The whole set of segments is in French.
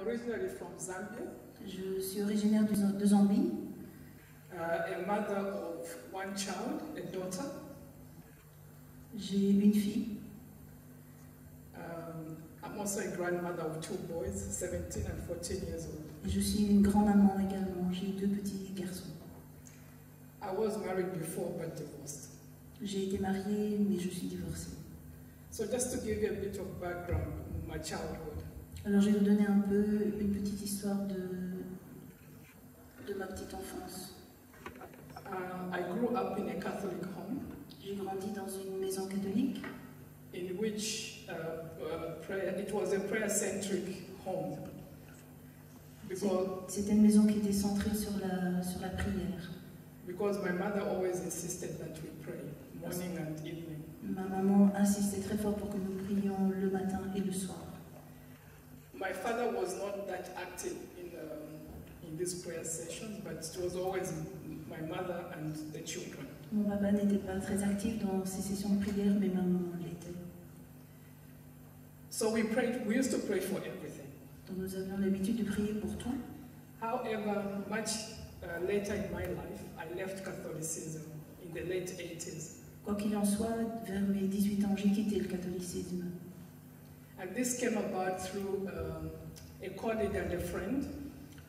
originally from Zambia. Je suis originaire de Zambie. A mother of one child, a daughter. J'ai une fille. I'm also a grandmother of two boys, 17 and 14 years old. Et je suis une grand-maman également. J'ai deux petits garçons. I was married before but divorced. J'ai été mariée, mais je suis divorcée. So just to give you a bit of background, my childhood. Alors je vais vous donner un peu une petite histoire de ma petite enfance. I grew up in a Catholic home. J'ai grandi dans une maison catholique. In which it was a prayer-centric home. C'était une maison qui était centrée sur la prière. Because my mother always insisted that we pray, morning and evening. Ma maman insistait très fort pour que nous prions le matin et le soir. My father was not that active in these prayer sessions, but it was always my mother and the children. Mon papa n'était pas très actif dans ces sessions de prière, mais ma maman l'était. So we used to pray for everything. Donc nous avions l'habitude de prier pour tout. However, much later in my life, I left Catholicism in the late 80s. Quoi qu'il en soit, vers mes 18 ans, j'ai quitté le catholicisme. And this came about through a colleague and a friend.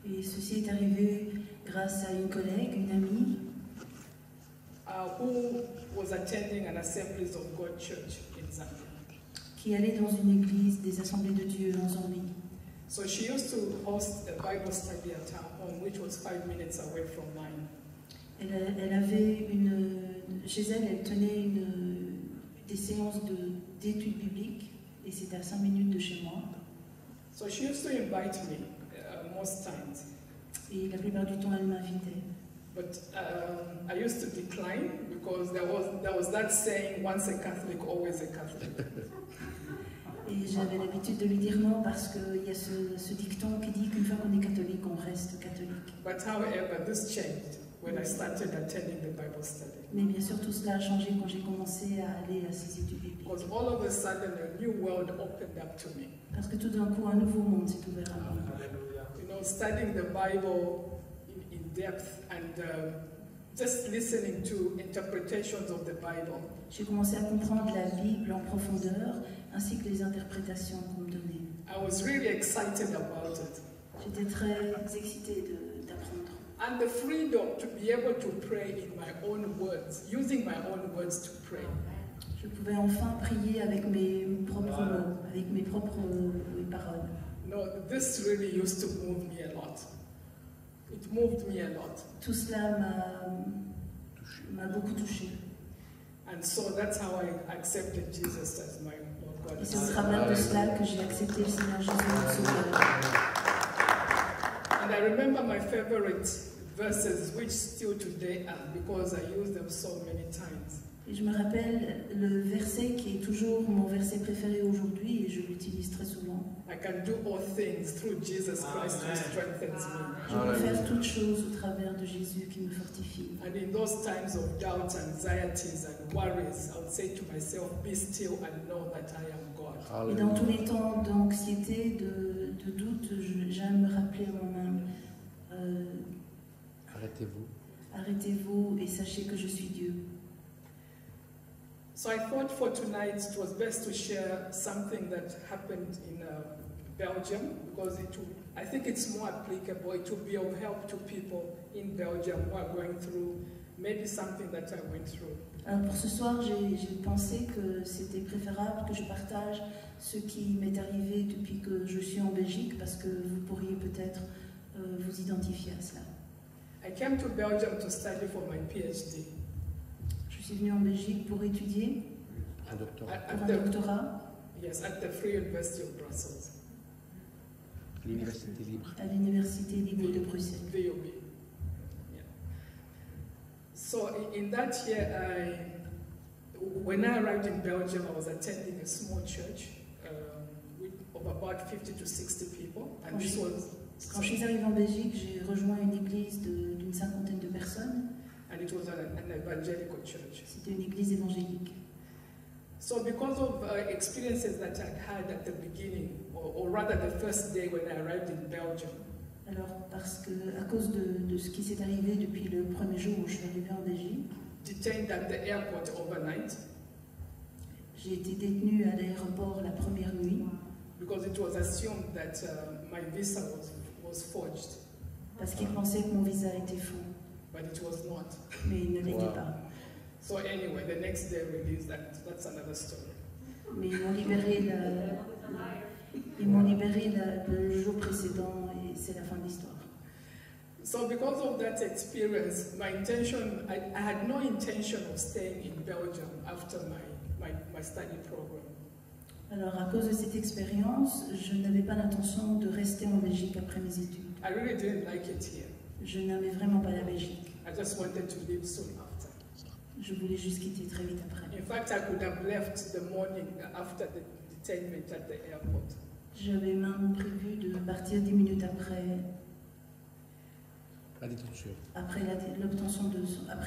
Et ceci est arrivé grâce à une collègue, une amie, who was attending an Assemblies of God church in Zambia. Qui allait dans une église des Assemblées de Dieu en Zambie. So she used to host a Bible study at her home, which was 5 minutes away from mine. Elle avait chez elle, elle tenait des séances d'études bibliques, et c'était à 5 minutes de chez moi. So she used to invite me most times. Et la plupart du temps, elle m'invitait. But I used to decline because there was that saying, once a Catholic, always a Catholic. Et j'avais l'habitude de lui dire non parce qu'il y a ce dicton qui dit qu'une fois qu'on est catholique, on reste catholique. But however, this changed when I started attending the Bible study. Mais bien sûr, tout cela a changé quand j'ai commencé à aller à ces études bibliques. Because all of a sudden, a new world opened up to me. Parce que tout d'un coup, un nouveau monde s'est ouvert à moi. You know, studying the Bible in depth and just listening to interpretations of the Bible. J'ai commencé à comprendre la Bible en profondeur, ainsi que les interprétations qu'on me donnait. I was really excited about it. J'étais très excitée d'apprendre. And the freedom to be able to pray in my own words, using my own words to pray. Je pouvais enfin prier avec mes propres mots, avec mes propres paroles. No, this really used to move me a lot. It moved me a lot. Tout cela m'a beaucoup touchée. And so that's how I accepted Jesus as my Lord God. Et c'est au travers de cela que j'ai accepté le Seigneur Jésus comme Sauveur. And I remember my favorite verses, which still today are, because I use them so many times. Et je me rappelle le verset qui est toujours mon verset préféré aujourd'hui, et je l'utilise très souvent. I can do all things through Jesus Christ who strengthens me. Je peux faire toutes choses au travers de Jésus qui me fortifie. And in those times of doubts, anxieties, and worries, I would say to myself, be still and know that I am God. Et dans tous les temps d'anxiété, de doute, j'aime me rappeler à moi-même, Arrêtez-vous. Arrêtez-vous et sachez que je suis Dieu. So I thought for tonight it was best to share something that happened in Belgium, because I think it's more applicable. It will be of help to people in Belgium who are going through maybe something that I went through. Alors pour ce soir, j'ai pensé que c'était préférable que je partage ce qui m'est arrivé depuis que je suis en Belgique, parce que vous pourriez peut-être vous identifier à cela. I came to Belgium to study for my PhD. Je suis venue en Belgique pour étudier, Un doctorat. pour un doctorat, Yes, at the Free University of Brussels. L'université libre. à l'Université libre de Bruxelles. VUB. Yeah. So in that year, when I arrived in Belgium, I was attending a small church of about 50 to 60 people, and this was. Quand je suis arrivée en Belgique, j'ai rejoint une église d'une cinquantaine de personnes. And it was an evangelical church. C'était une église évangélique. So because of experiences that I'd had at the beginning, or rather the first day when I arrived in Belgium, Alors, parce que, à cause de ce qui s'est arrivé depuis le premier jour où je suis arrivée en Belgique, detained at the airport overnight, j'ai été détenue à l'aéroport la première nuit, because it was assumed that my visa was forged, parce qu'ils pensaient que mon visa était faux, but it was not. mais il ne l'était pas. So anyway, the next day released, that's another story. Mais ils m'ont libéré le jour précédent et c'est la fin de l'histoire. So because of that experience, my intention, I had no intention of staying in Belgium after my study program. Alors, à cause de cette expérience, je n'avais pas l'intention de rester en Belgique après mes études. I really didn't like it here. Je n'aimais vraiment pas la Belgique. I just wanted to leave soon after. Je voulais juste quitter très vite après. In fact, I could have left the morning after the detainment at the airport. J'avais même prévu de partir 10 minutes après La détention. Après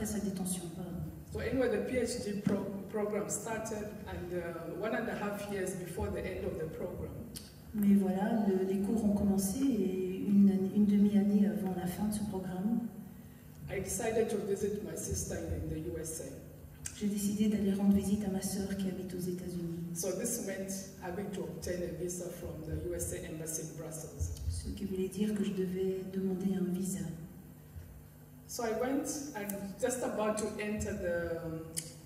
sa détention. Pardon. So anyway, the PhD program started, and 1.5 years before the end of the program, Mais voilà, les cours ont commencé et une demi-année avant la fin de ce programme, I decided to visit my sister in the USA. j'ai décidé d'aller rendre visite à ma sœur qui habite aux États-Unis. So this meant having to obtain a visa from the USA Embassy in Brussels. Ce qui voulait dire que je devais demander un visa. So I went, and just about to enter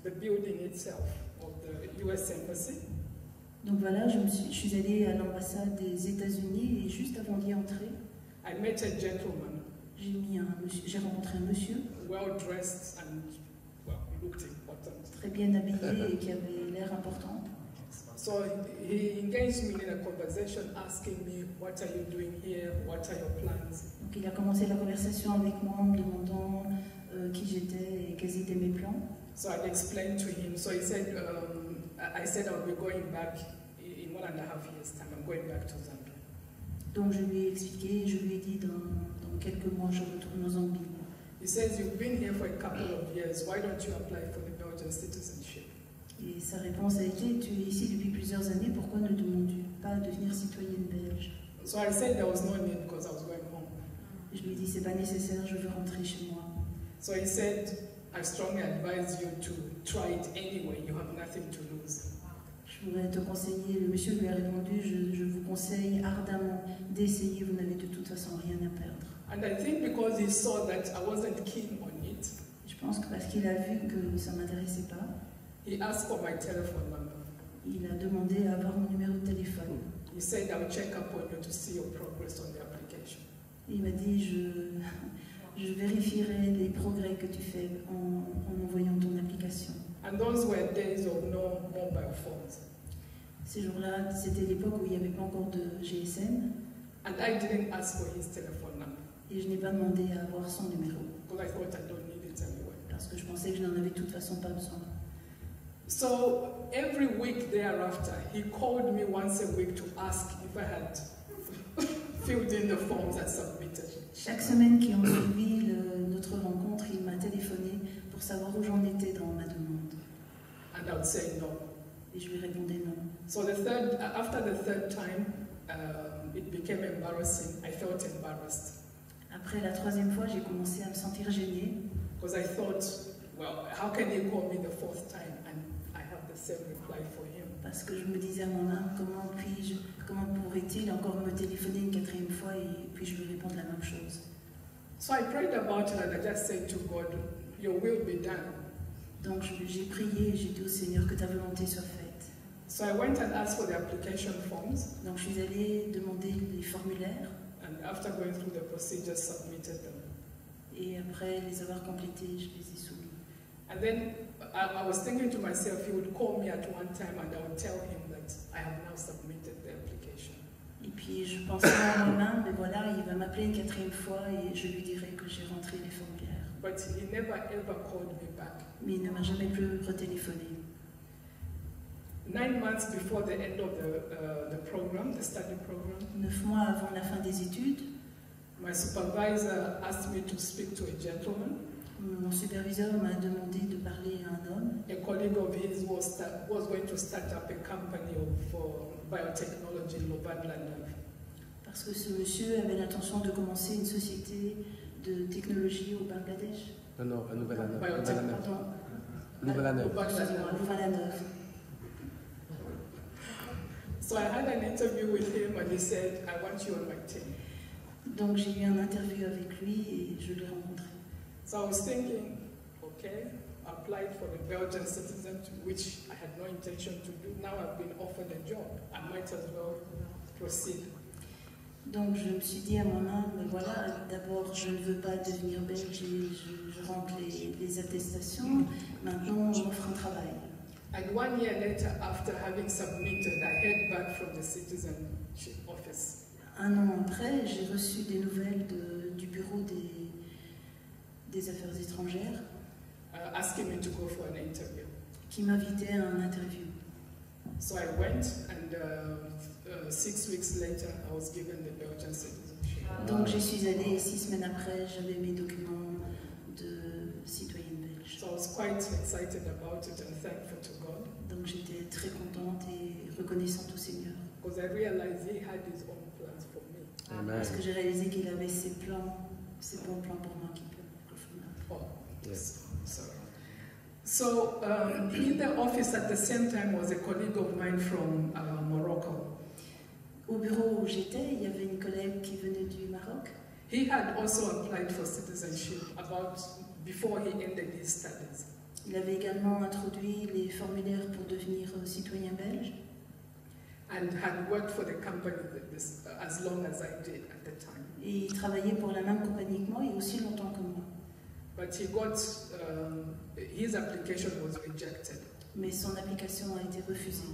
the building itself of the US Embassy, Donc voilà, je suis allée à l'ambassade des États-Unis et juste avant d'y entrer, I met a gentleman, j'ai rencontré un monsieur well dressed and well, looked important. très bien habillé et qui avait l'air important. So he engaged me in a conversation, asking me, "What are you doing here? What are your plans?" Donc il a commencé la conversation avec moi en me demandant qui j'étais et quels étaient mes plans. So I explained to him. So he said, I said I'll be going back in 1.5 years' time. I'm going back to Zambia. Donc je lui ai expliqué, je lui ai dit dans quelques mois je retourne en Zambie. He says, "You've been here for a couple of years. Why don't you apply for the Belgian citizenship?" Et sa réponse a été, tu es ici depuis plusieurs années, pourquoi ne demandes-tu pas de devenir citoyenne belge? So I said there was no need because I was going home. Je lui ai dit, c'est pas nécessaire, je veux rentrer chez moi. So he said, "I strongly advise you to try it anyway. You have nothing to lose." Je voudrais te conseiller, le monsieur lui a répondu, je vous conseille ardemment d'essayer, vous n'avez de toute façon rien à perdre. And I think because he saw that I wasn't keen on it, Je pense que parce qu'il a vu que ça ne m'intéressait pas, he asked for my telephone number. il a demandé à avoir mon numéro de téléphone. He said, "I'll check up on you to see your progress on the application." Et il m'a dit, je vérifierai les progrès que tu fais en envoyant ton application. And those were days of no mobile phones. Ces jours-là, c'était l'époque où il n'y avait pas encore de GSM And I didn't ask for his telephone number et je n'ai pas demandé à avoir son numéro because I thought I don't need it anyway. parce que je pensais que je n'en avais de toute façon pas besoin. So every week thereafter, he called me once a week to ask if I had filled in the forms and submitted. Chaque semaine qui ont suivi notre rencontre, il m'a téléphoné pour savoir où j'en étais dans ma demande. And I would say no. Et je lui répondais non. So after the third time, it became embarrassing. I felt embarrassed Après la troisième fois, j'ai commencé à me sentir gênée because I thought, well, how can he call me the fourth time and I have the same reply for him? parce que je me disais à moi-même comment pourrait-il encore me téléphoner une quatrième fois et puis je lui répondre la même chose. So I prayed about it and I just said to God, "Your will be done." Donc j'ai prié et j'ai dit au Seigneur que ta volonté soit faite. So I went and asked for the application forms, Donc je suis allée demander les formulaires and after going through the procedure, submitted them. et après les avoir complétés, je les ai soumis. And then I was thinking to myself, he would call me at one time and I would tell him that I have now submitted the application. Et puis je pensais à moi-même, mais voilà, il va m'appeler une quatrième fois et je lui dirai que j'ai rentré les formulaires. But he never ever called me back. Mais il ne m'a jamais plus retéléphoné. 9 months before the end of the program, the study program, 9 mois avant la fin des études, my supervisor asked me to speak to a gentleman. Mon superviseur m'a demandé de parler à un homme. A colleague of his was going to start up a company for biotechnology in Louvain-la-Neuve. Parce que ce monsieur avait l'intention de commencer une société de technologie au Bangladesh. Non, à Louvain-la-Neuve. Pardon. Louvain-la-Neuve. Louvain-la-Neuve. So I had an interview with him and he said, I want you on my team. Donc j'ai eu une interview avec lui et je l'ai rencontré. So I was thinking, okay, I applied for the Belgian citizenship, which I had no intention to do. Now I've been offered a job. I might as well proceed. Donc je me suis dit à moi-même, mais voilà, d'abord je ne veux pas devenir belge et je rentre les attestations. Maintenant on m'offre un travail. And 1 year later, after having submitted, I heard back from the citizenship office. Un an après, j'ai reçu des nouvelles du bureau des affaires étrangères Asking me to go for an interview. qui m'invitait à un interview. So I went, and 6 weeks later, I was given the Belgian citizenship. Donc j'y suis allée et 6 semaines après, j'avais mes documents de citoyenne belge. So I was quite excited about it and thankful to God, Donc j'étais très contente et reconnaissante au Seigneur. because I realized He had His own plans for me. Amen. Parce que j'ai réalisé qu'il avait ses bons plans pour moi. Oh, Yes. sorry. So in the office at the same time was a colleague of mine from Morocco. Au bureau où j'étais, il y avait une collègue qui venait du Maroc. He had also applied for citizenship before he ended his studies. Il avait également introduit les formulaires pour devenir citoyen belge. And had worked for the company as long as I did at the time. Et il travaillait pour la même compagnie que moi et aussi longtemps que moi. But he got, his application was rejected. Mais son application a été refusée.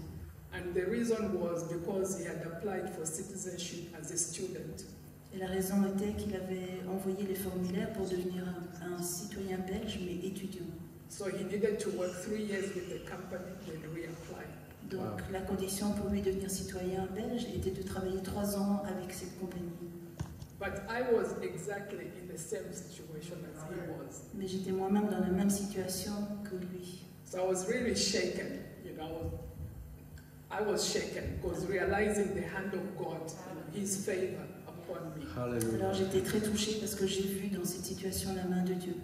And the reason was because he had applied for citizenship as a student. Et la raison était qu'il avait envoyé les formulaires pour devenir un citoyen belge, mais étudiant. So he needed to work 3 years with the company and reapply. Donc Wow. la condition pour lui devenir citoyen belge était de travailler 3 ans avec cette compagnie. But I was exactly in the same situation as he was. Mais j'étais moi-même dans la même situation que lui. So I was really shaken, you know. I was shaken because realizing the hand of God, His favor upon me. Alors Hallelujah. j'étais très touchée parce que j'ai vu dans cette situation la main de Dieu.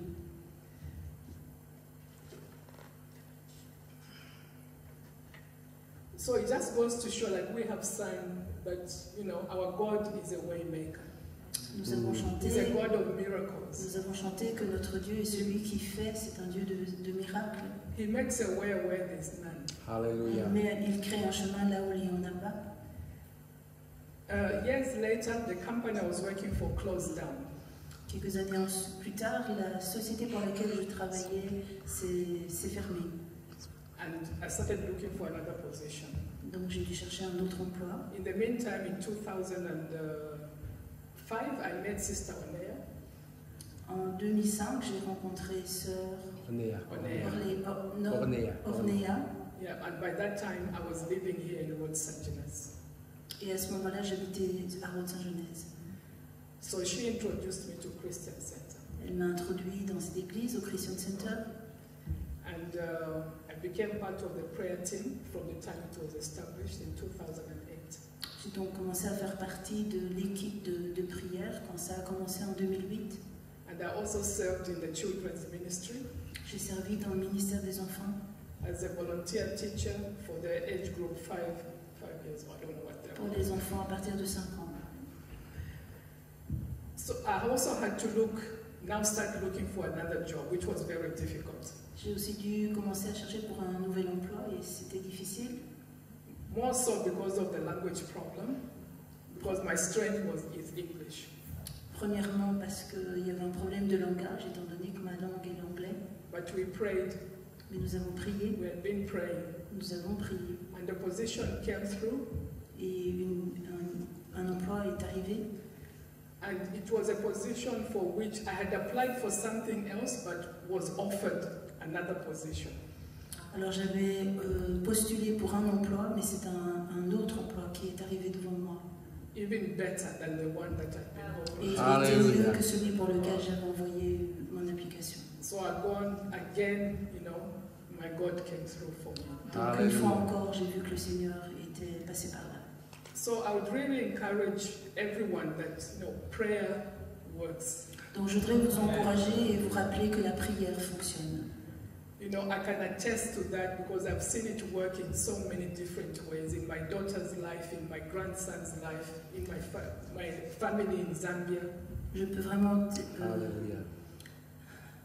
So it just goes to show, like we have sung, that you know our God is a way maker. Nous avons chanté, He's a God of miracles. nous avons chanté que notre Dieu est celui qui fait, c'est un Dieu de miracles. He makes a way where there's none. Hallelujah. Mais il crée un chemin là où il n'y en a pas. Years later, the company I was working for closed down. Quelques années plus tard, la société pour laquelle je travaillais s'est fermée. And I started looking for another position. Donc j'ai dû chercher un autre emploi. In the meantime, in 2005, I met Sister Onea. En 2005, j'ai rencontré Sœur Ornea. Ornea. Yeah, and by that time, I was living here in Rhodes St. Genès. Et à ce moment-là, j'habitais à Rhodes-Saint-Genèse. So she introduced me to Christian Center. Elle m'a introduit dans cette église, au Christian Center. And I became part of the prayer team from the time it was established in 2008. J'ai donc commencé à faire partie de l'équipe de prière quand ça a commencé en 2008. And I also served in the children's ministry J'ai servi dans le ministère des enfants as a volunteer teacher for the age group 5 years. I don't know what they're pour les enfants à partir de 5 ans. So I also had to start looking for another job, which was very difficult. J'ai aussi dû commencer à chercher pour un nouvel emploi et c'était difficile. More so because of the language problem, because my strength is English. Premièrement parce qu'il y avait un problème de langage, étant donné que ma langue est l'anglais. But we prayed, Mais nous avons prié, we had been praying, nous avons prié. and the position came through, Et un emploi est arrivé. and it was a position for which I had applied for something else, but was offered another position. Alors j'avais postulé pour un emploi, mais c'est un autre emploi qui est arrivé devant moi. Even better than the one that I'd been Et il offered. était mieux Alléluia. que celui pour lequel j'avais envoyé mon application. So I've gone again, you know, my God came through for me. Donc une fois encore, j'ai vu que le Seigneur était passé par là. So I would really encourage everyone that, you know, prayer works. Donc je voudrais vous encourager et vous rappeler que la prière fonctionne. You know, I can attest to that because I've seen it work in so many different ways in my daughter's life, in my grandson's life, in my family in Zambia. Je peux vraiment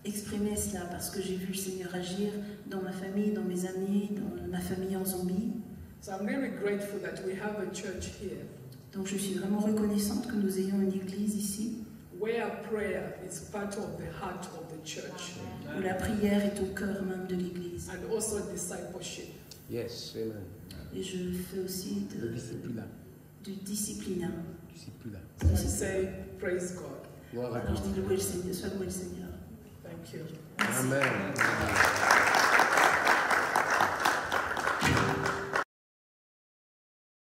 exprimer cela parce que j'ai vu le Seigneur agir dans ma famille, dans mes amis, dans ma famille en Zambie. So I'm really grateful that we have a church here. Donc je suis vraiment reconnaissante que nous ayons une église ici. Where prayer is part of the heart of the church. Où la prière est au cœur même de l'église. And also discipleship. Yes, amen. Et je fais aussi du disciplina. So I say, praise God. Alors je dis louer le Seigneur, soit louer le Seigneur. Thank you. Amen.